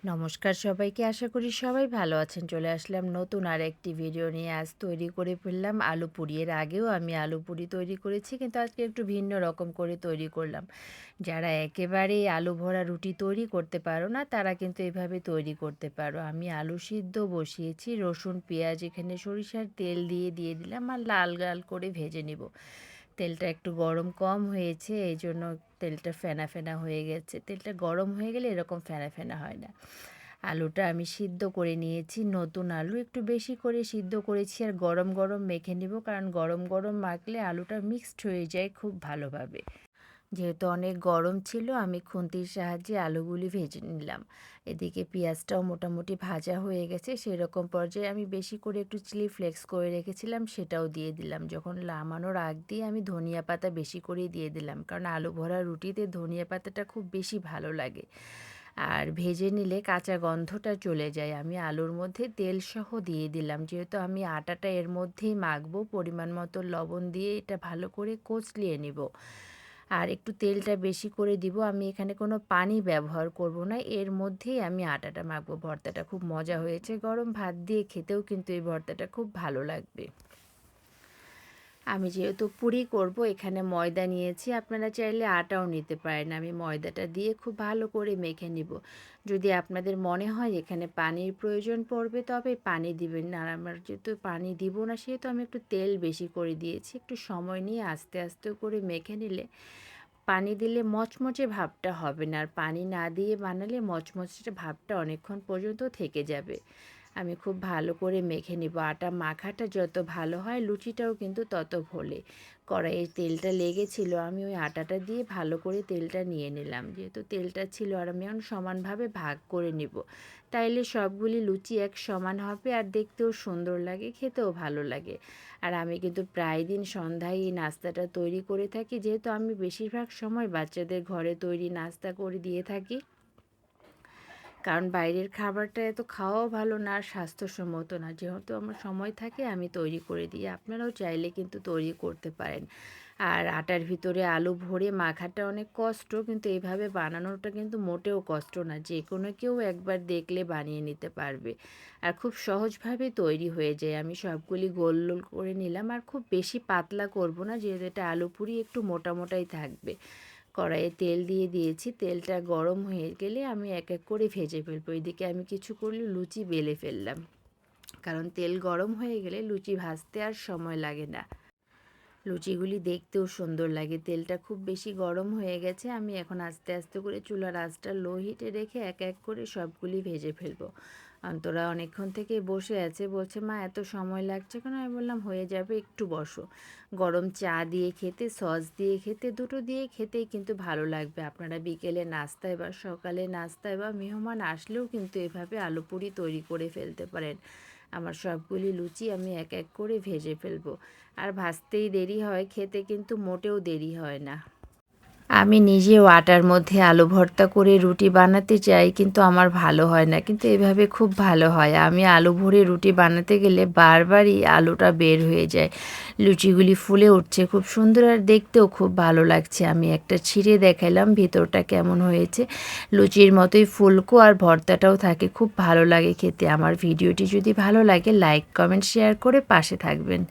নমস্কার সবাইকে, আশা করি সবাই ভালো আছেন। চলে আসলাম নতুন আরেকটি ভিডিও নিয়ে। আজ তৈরি করে ফেললাম আলু পুরি। এর আগেও আমি আলু পুরি তৈরি করেছি, কিন্তু আজকে একটু ভিন্ন রকম করে তৈরি করলাম। যারা একেবারেই আলু ভরা রুটি তৈরি করতে পারো না, তারা কিন্তু এভাবে তৈরি করতে পারো। আমি আলু সিদ্ধ বসিয়েছি, রসুন পেঁয়াজ এখানে সরিষার তেল দিয়ে দিলাম আর লাল লাল করে ভেজে নিব। তেলটা একটু গরম কম হয়েছে, এই জন্য তেলটা ফেনা ফেনা হয়ে গেছে। তেলটা গরম হয়ে গেলে এরকম ফেনা ফেনা হয় না। আলুটা আমি সিদ্ধ করে নিয়েছি, নতুন আলু একটু বেশি করে সিদ্ধ করেছি আর গরম গরম মেখে নিব, কারণ গরম গরম মাখলে আলুটা মিক্সড হয়ে যায় খুব ভালোভাবে। যেহেতু অনেক গরম ছিল, আমি খুন্তির সাহায্যে আলুগুলি ভেজে নিলাম। এদিকে পেঁয়াজটাও মোটামুটি ভাজা হয়ে গেছে, সেরকম পর্যায়ে আমি বেশি করে একটু চিলি ফ্লেক্স করে রেখেছিলাম, সেটাও দিয়ে দিলাম। যখন নামানোর আগ দিয়ে আমি ধনিয়া পাতা বেশি করে দিয়ে দিলাম, কারণ আলু ভরা রুটিতে ধনিয়া পাতাটা খুব বেশি ভালো লাগে। আর ভেজে নিলে কাঁচা গন্ধটা চলে যায়। আমি আলুর মধ্যে তেল সহ দিয়ে দিলাম, যেহেতু আমি আটাটা এর মধ্যেই মাখবো। পরিমাণ মতো লবণ দিয়ে এটা ভালো করে কচলিয়ে নিব। আর একটু তেলটা বেশি করে দিব। আমি এখানে কোনো পানি ব্যবহার করব না, এর মধ্যেই আমি আটাটা মাখবো। ভর্তাটা খুব মজা হয়েছে, গরম ভাত দিয়ে খেতেও কিন্তু এই ভর্তাটা খুব ভালো লাগবে। আমি যেহেতু পুরি করব, এখানে ময়দা নিয়েছি, আপনারা চাইলে আটাও নিতে পারেন। আমি ময়দাটা দিয়ে খুব ভালো করে মেখে নিব। যদি আপনাদের মনে হয় এখানে পানির প্রয়োজন পড়বে, তবে পানি দিবেন না। আর আমার যেহেতু পানি দিব না, সেহেতু আমি একটু তেল বেশি করে দিয়েছি। একটু সময় নিয়ে আস্তে আস্তে করে মেখে নিলে, পানি দিলে মচমচে ভাবটা হবে না, আর পানি না দিয়ে বানালে মচমচে ভাবটা অনেকক্ষণ পর্যন্ত থেকে যাবে। আমি খুব ভালো করে মেখে নিব। আটা মাখাটা যত ভালো হয়, লুচিটাও কিন্তু তত ফোলে। কড়াইয়ে তেলটা লেগেছিল, আমি ওই আটাটা দিয়ে ভালো করে তেলটা নিয়ে নিলাম। যেহেতু তেলটা ছিল, আর আমি এখন সমানভাবে ভাগ করে নিব। তাইলে সবগুলি লুচি এক সমান হবে, আর দেখতেও সুন্দর লাগে, খেতেও ভালো লাগে। আর আমি কিন্তু প্রায় দিন সন্ধ্যায় এই নাস্তাটা তৈরি করে থাকি, যেহেতু আমি বেশিরভাগ সময় বাচ্চাদের ঘরে তৈরি নাস্তা করে দিয়ে থাকি। কারণ বাইরের খাবারটা এত খাওয়াও ভালো না, আর স্বাস্থ্যসম্মত না। যেহেতু আমার সময় থাকে, আমি তৈরি করে দিই। আপনারাও চাইলে কিন্তু তৈরি করতে পারেন। আর আটার ভিতরে আলু ভরে মাখাটা অনেক কষ্ট, কিন্তু এইভাবে বানানোটা কিন্তু মোটেও কষ্ট না। যে কোনো কেউ একবার দেখলে বানিয়ে নিতে পারবে, আর খুব সহজভাবে তৈরি হয়ে যায়। আমি সবগুলি গোল গোল করে নিলাম, আর খুব বেশি পাতলা করব না, যেহেতু এটা আলু পুরি একটু মোটা মোটাই থাকবে। কড়াইয়ে তেল দিয়ে দিয়েছি, তেলটা গরম হয়ে গেলে আমি এক এক করে ভেজে ফেলবো। এদিকে আমি কিছু করলে লুচি বেলে ফেললাম, কারণ তেল গরম হয়ে গেলে লুচি ভাজতে আর সময় লাগে না, লুচিগুলি দেখতেও সুন্দর লাগে। তেলটা খুব বেশি গরম হয়ে গেছে, আমি এখন আস্তে আস্তে করে চুলার আঁচটা লো হিটে রেখে এক এক করে সবগুলি ভেজে ফেলবো। অন্তরা অনেকক্ষণ থেকে বসে আছে, বলছে মা এত সময় লাগছে কেন? আমি বললাম হয়ে যাবে, একটু বসো। গরম চা দিয়ে খেতে, সস দিয়ে খেতে, দুটো দিয়ে খেতেই কিন্তু ভালো লাগবে। আপনারা বিকেলে নাস্তায় বা সকালে নাস্তায় বা মেহমান আসলেও কিন্তু এভাবে আলু পুরি তৈরি করে ফেলতে পারেন। আমার সবগুলি লুচি আমি এক এক করে ভেজে ফেলবো। আর ভাজতেই দেরি হয়, খেতে কিন্তু মোটেও দেরি হয় না। আমি নিজেও আটার মধ্যে আলু ভর্তা করে রুটি বানাতে চাই, কিন্তু আমার ভালো হয় না। কিন্তু এভাবে খুব ভালো হয়। আমি আলু ভরে রুটি বানাতে গেলে বারবারই আলুটা বের হয়ে যায়। লুচিগুলি ফুলে উঠছে খুব সুন্দর, আর দেখতেও খুব ভালো লাগছে। আমি একটা ছিঁড়ে দেখালাম ভিতরটা কেমন হয়েছে। লুচির মতোই ফুলকো, আর ভর্তাটাও থাকে, খুব ভালো লাগে খেতে। আমার ভিডিওটি যদি ভালো লাগে, লাইক কমেন্ট শেয়ার করে পাশে থাকবেন।